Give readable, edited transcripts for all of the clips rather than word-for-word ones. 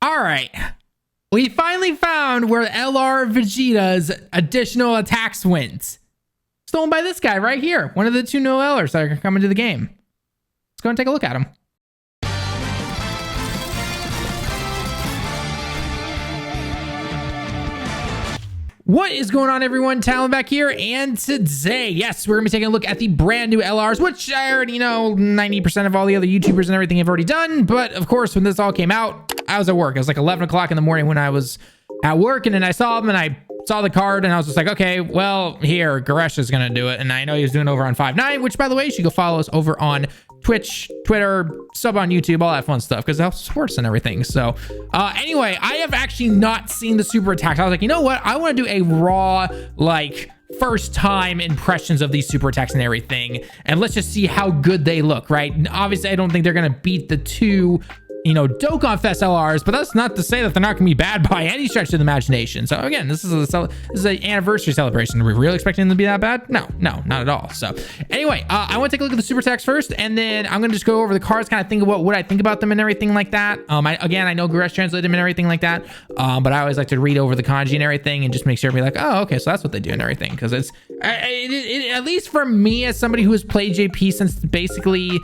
All right. We finally found where LR Vegeta's additional attacks went. Stolen by this guy right here. One of the two no LRs that are coming to the game. Let's go and take a look at him. What is going on, everyone? TallenV back here, and today, yes, we're gonna be taking a look at the brand new LRs, which I already know 90% of all the other YouTubers and everything have already done. But of course, when this all came out, I was at work. It was like 11 o'clock in the morning when I was at work, and then I saw them and I saw the card and I was just like, okay, well, here, Goresh is gonna do it. And I know he was doing it over on 5'9", which, by the way, you should go follow us over on Twitch, Twitter, sub on YouTube, all that fun stuff, because it helps sports and everything. So anyway, I have actually not seen the super attacks. I was like, you know what? I want to do a raw, like, first time impressions of these super attacks and everything. And let's just see how good they look, right? And obviously, I don't think they're going to beat the two, you know, Dokkan Fest LRs, but that's not to say that they're not gonna be bad by any stretch of the imagination. So again, this is an anniversary celebration. Are we really expecting them to be that bad? No, not at all. So anyway, I want to take a look at the super attacks first, and then I'm gonna just go over the cards, kind of think about what I think about them and everything like that. I know Goresh translated them and everything like that, but I always like to read over the kanji and everything and just make sure to be like, oh, okay, so that's what they do and everything, because it's at least for me, as somebody who has played JP since basically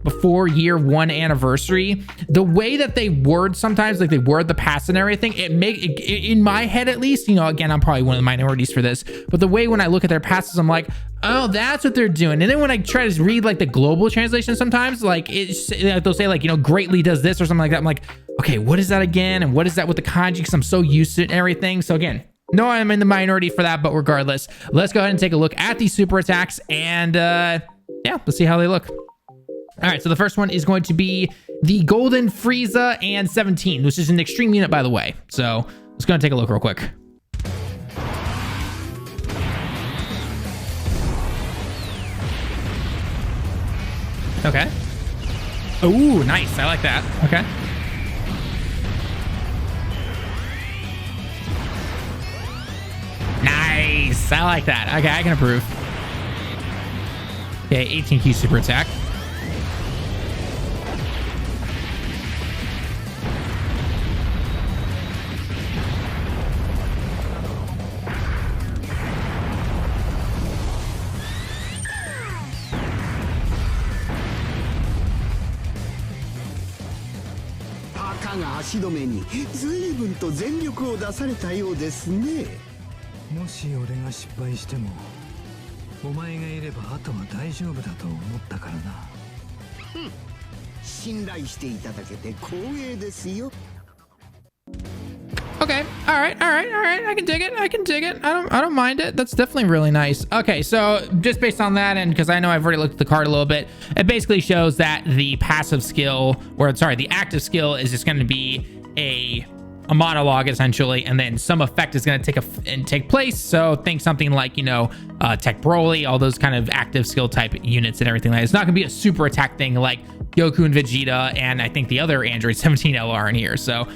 before year one anniversary, the way that they word sometimes, like they word the past and everything, it in my head at least, you know, again, I'm probably one of the minorities for this, but the way when I look at their passes, I'm like, oh, that's what they're doing. And then when I try to read like the global translation, sometimes like they'll say like, you know, greatly does this or something like that. I'm like, okay, what is that again? And what is that with the kanji? Because I'm so used to it and everything. So again, no, I'm in the minority for that, but regardless, let's go ahead and take a look at these super attacks, and yeah, let's see how they look. All right, so the first one is going to be the Golden Frieza and 17, which is an extreme unit, by the way. So let's go and take a look real quick. Okay. Ooh, nice. I like that. Okay. Nice. I like that. Okay, I can approve. Okay, 18Q super attack. Okay, all right, I can dig it. I don't mind it. That's definitely really nice. Okay, so just based on that, and because I know I've already looked at the card a little bit, it basically shows that the passive skill, or sorry, the active skill is just going to be a monologue essentially, and then some effect is going to take place. So think something like, you know, Tech Broly, all those kind of active skill type units and everything like that. It's not going to be a super attack thing like Goku and Vegeta, and I think the other Android 17 LR in here. So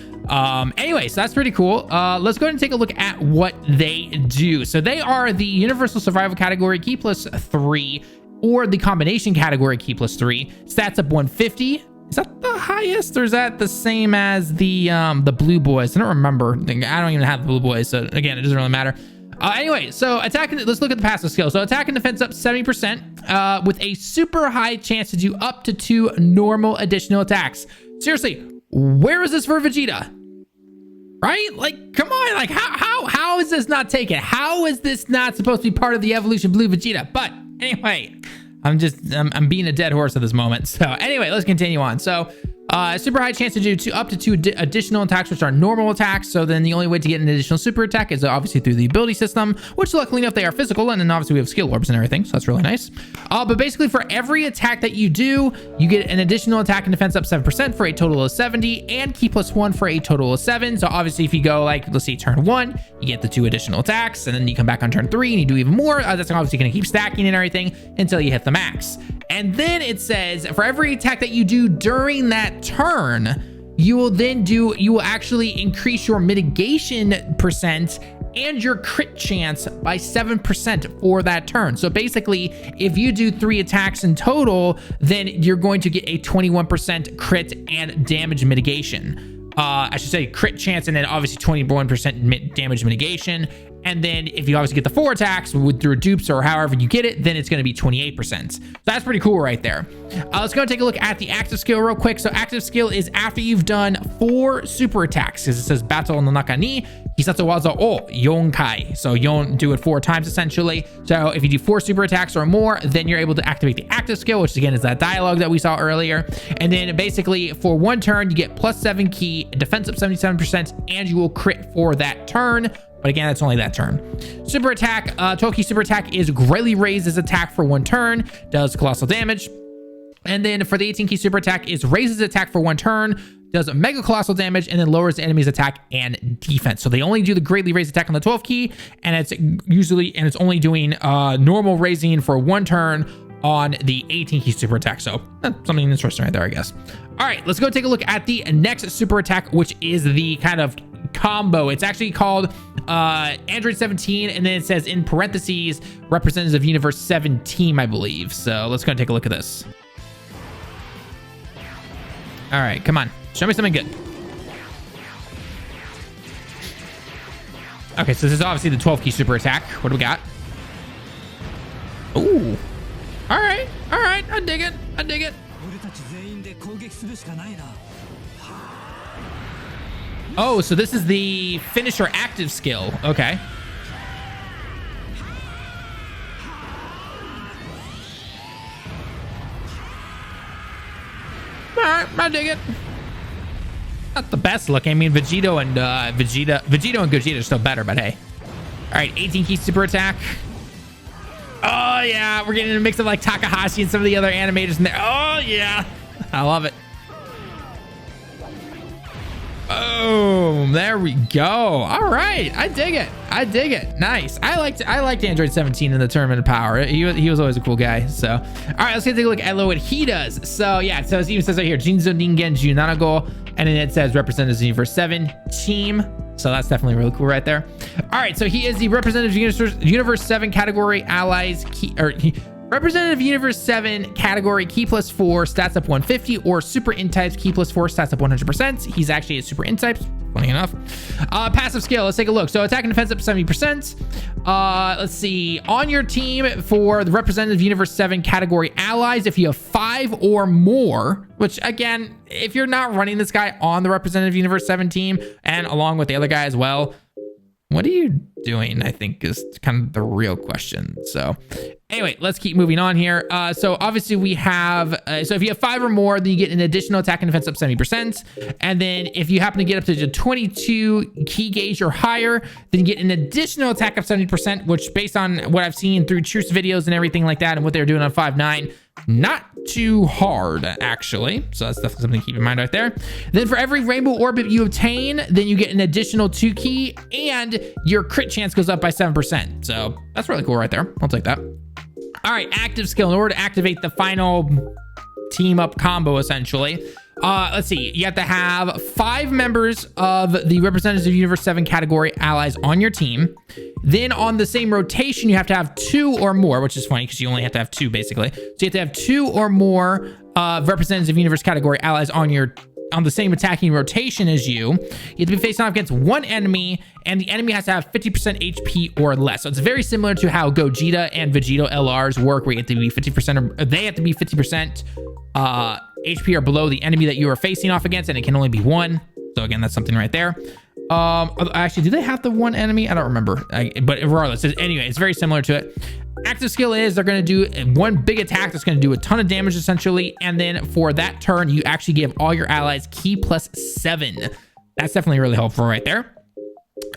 anyway, so that's pretty cool. Let's go ahead and take a look at what they do. So they are the Universal Survival category key plus 3, or the combination category key plus 3. Stats up 150. Is that the highest, or is that the same as the blue boys? I don't remember. I don't even have the blue boys, so again, it doesn't really matter. Anyway, so attacking, let's look at the passive skill. So attack and defense up 70%, with a super high chance to do up to 2 normal additional attacks. Seriously, where is this for Vegeta? Right? Like, come on, like how is this not taken? How is this not supposed to be part of the Evolution Blue Vegeta? But anyway, I'm being a dead horse at this moment. So anyway, let's continue on. So super high chance to do up to 2 additional attacks, which are normal attacks. So then the only way to get an additional super attack is obviously through the ability system, which luckily enough, they are physical. And then obviously we have skill orbs and everything. So that's really nice. But basically for every attack that you do, you get an additional attack and defense up 7% for a total of 70, and key plus 1 for a total of 7. So obviously if you go like, let's see, turn 1, you get the 2 additional attacks, and then you come back on turn 3 and you do even more. That's obviously going to keep stacking and everything until you hit the max. And then it says for every attack that you do during that turn, you will actually increase your mitigation percent and your crit chance by 7% for that turn. So basically, if you do 3 attacks in total, then you're going to get a 21% crit and damage mitigation. I should say crit chance, and then obviously 21% damage mitigation. And then if you obviously get the 4 attacks through dupes or however you get it, then it's going to be 28%. So that's pretty cool right there. Let's go take a look at the active skill real quick. So active skill is after you've done 4 super attacks, because it says battle no naka ni hisatsu waza o yonkai. So you do it 4 times essentially. So if you do 4 super attacks or more, then you're able to activate the active skill, which again is that dialogue that we saw earlier. And then basically for 1 turn, you get +7 key, defense up 77%, and you will crit for that turn. But again, that's only that turn. Super attack, 12 key super attack is greatly raises attack for 1 turn, does colossal damage. And then for the 18 key super attack is raises attack for 1 turn, does mega colossal damage, and then lowers the enemy's attack and defense. So they only do the greatly raised attack on the 12 key, and it's only doing normal raising for 1 turn on the 18 key super attack. So something interesting right there, I guess. All right, let's go take a look at the next super attack, which is the kind of combo. It's actually called Android 17, and then it says in parentheses representative of Universe 7 team, I believe. So let's go take a look at this. All right, come on, show me something good. Okay, so this is obviously the 12 key super attack. What do we got? Ooh, all right, I dig it. Oh, so this is the finisher active skill. Okay. All right, I dig it. Not the best looking. I mean, Vegito and Gogeta are still better, but hey. All right, 18 key super attack. Oh yeah, we're getting a mix of like Takahashi and some of the other animators in there. Oh yeah, I love it. Oh, there we go. All right, I dig it. Nice. I liked Android 17 in the Tournament of Power. He was always a cool guy. So all right, let's take a look at what he does. So yeah, so it even says right here Jinzo Ningen Junanago, and then it says representatives Universe 7 team. So that's definitely really cool right there. All right, so he is the representative Universe 7 category allies representative Universe 7 category key +4 stats up 150, or super in types key +4 stats up 100%. He's actually a super in types, funny enough. Passive skill, let's take a look. So attack and defense up 70%. Let's see, on your team for the representative Universe 7 category allies, if you have 5 or more, which again, if you're not running this guy on the representative Universe 7 team and along with the other guy as well, what are you doing, I think is kind of the real question. So anyway, let's keep moving on here. So obviously we have, so if you have 5 or more, then you get an additional attack and defense up 70%. And then if you happen to get up to 22 key gauge or higher, then you get an additional attack up 70%, which based on what I've seen through Truce videos and everything like that and what they're doing on 5.9, not too hard actually. So that's definitely something to keep in mind right there. Then for every rainbow orbit you obtain, then you get an additional 2 key, and your crit chance goes up by 7%. So that's really cool right there. I'll take that. All right, active skill. In order to activate the final team up combo, essentially, let's see, you have to have 5 members of the representatives of Universe 7 category allies on your team. Then on the same rotation, you have to have 2 or more, which is funny because you only have to have 2 basically. So you have to have 2 or more representatives of Universe category allies on the same attacking rotation as you. You have to be facing off against 1 enemy, and the enemy has to have 50% HP or less. So it's very similar to how Gogeta and Vegito LRs work, where you have to be 50%, or they have to be 50% HP or below the enemy that you are facing off against, and it can only be 1. So again, that's something right there. Actually, do they have the 1 enemy? I don't remember. But regardless, anyway, it's very similar to it. Active skill is they're going to do 1 big attack that's going to do a ton of damage essentially, and then for that turn you actually give all your allies key +7. That's definitely really helpful right there.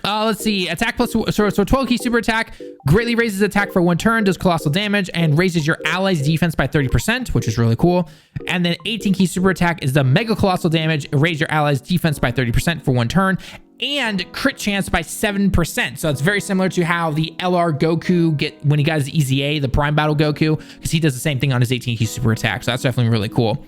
Let's see, attack plus, so 12 key super attack greatly raises attack for 1 turn, does colossal damage, and raises your allies defense by 30%, which is really cool. And then 18 key super attack is the mega colossal damage, raise your allies defense by 30% for 1 turn, and crit chance by 7%. So it's very similar to how the LR Goku when he got his EZA, the Prime Battle Goku, because he does the same thing on his 18 key super attack. So that's definitely really cool.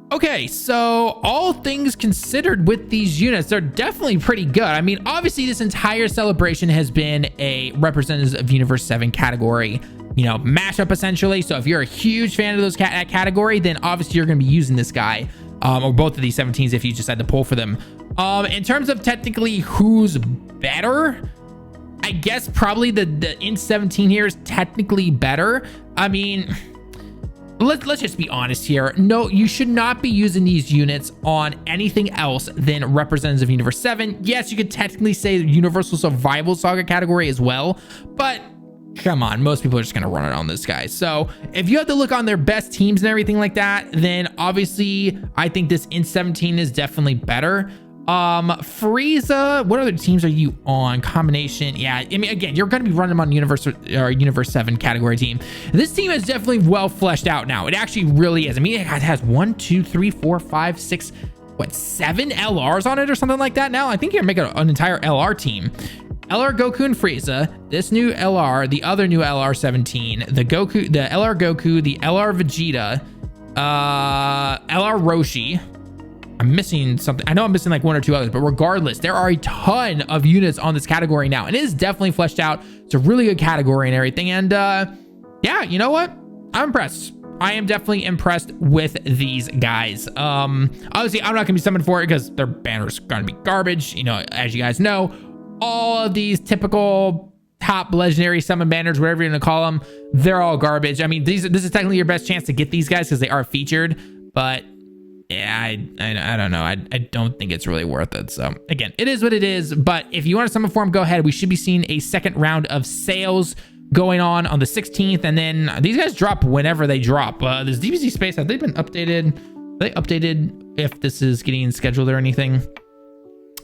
Okay, so all things considered with these units, they're definitely pretty good. I mean, obviously this entire celebration has been a representatives of Universe 7 category, mashup essentially. So if you're a huge fan of those category, then obviously you're going to be using this guy. or both of these 17s if you just had to pull for them. In terms of technically who's better, I guess probably the Int 17 here is technically better. I mean, let's just be honest here. No, you should not be using these units on anything else than Representatives of Universe 7. Yes, you could technically say Universal Survival Saga category as well, but come on, most people are just gonna run it on this guy. So if you have to look on their best teams and everything like that, then obviously I think this Int 17 is definitely better. Frieza, what other teams are you on? Combination, yeah, I mean, again, you're going to be running them on Universe 7 category team. This team is definitely well fleshed out now. It actually really is. I mean, it has 1, 2, 3, 4, 5, 6, what, 7 LRs on it or something like that now. I think you're making an entire LR team. LR Goku and Frieza, this new LR, the other new LR 17, the Goku, the LR Goku, the LR Vegeta, LR Roshi. I'm missing something. I know I'm missing like 1 or 2 others, but regardless, there are a ton of units on this category now, and it is definitely fleshed out. It's a really good category and everything. And yeah, you know what? I'm impressed. I am definitely impressed with these guys. Obviously, I'm not gonna be summoned for it because their banner's gonna be garbage. You know, as you guys know, all of these typical top legendary summon banners, whatever you're gonna call them, they're all garbage. I mean, this is technically your best chance to get these guys because they are featured, but yeah, I don't know. I don't think it's really worth it. So again, it is what it is. But if you want to summon for them, go ahead. We should be seeing a second round of sales going on the 16th, and then these guys drop whenever they drop. This DBZ space, have they been updated? Are they updated if this is getting scheduled or anything?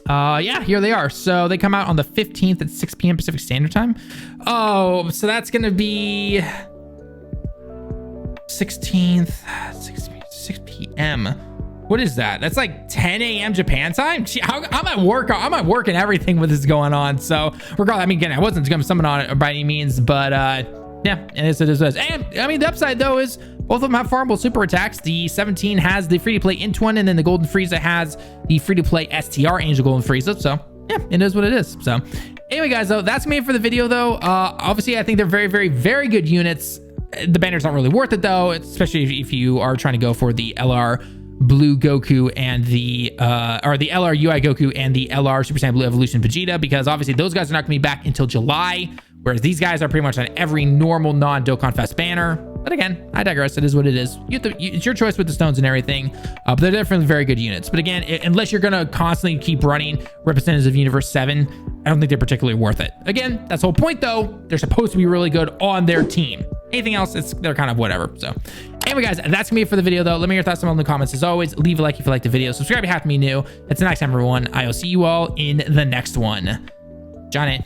Yeah, here they are. So they come out on the 15th at 6 p.m. Pacific Standard Time. Oh, so that's gonna be 16th, 6 p.m. What is that? That's like 10 a.m. Japan time. Gee, I'm at work. I'm at work and everything with this going on. So regardless, I mean, again, I wasn't going to summon on it by any means, but yeah, and it is. And I mean, the upside though is both of them have farmable super attacks. The 17 has the free-to-play Int one, and then the Golden Frieza has the free-to-play STR Angel Golden Frieza. So yeah, it is what it is. So anyway, guys, though, that's me for the video though. Obviously, I think they're very, very, very good units. The banner's not really worth it though, especially if you are trying to go for the LR Blue Goku and the or the LR UI Goku and the LR Super Saiyan Blue Evolution Vegeta, because obviously those guys are not going to be back until July, whereas these guys are pretty much on every normal non-Dokkan Fest banner. But again, I digress. It is what it is. It's your choice with the stones and everything, but they're definitely very good units. But again, unless you're going to constantly keep running Representatives of Universe 7, I don't think they're particularly worth it. Again, that's the whole point though. They're supposed to be really good on their team. Anything else, they're kind of whatever. So anyway, guys, that's gonna be it for the video though. Let me know your thoughts in the comments. As always, leave a like if you liked the video. Subscribe if you happen to be new. Until next time, everyone, I will see you all in the next one. Johnny.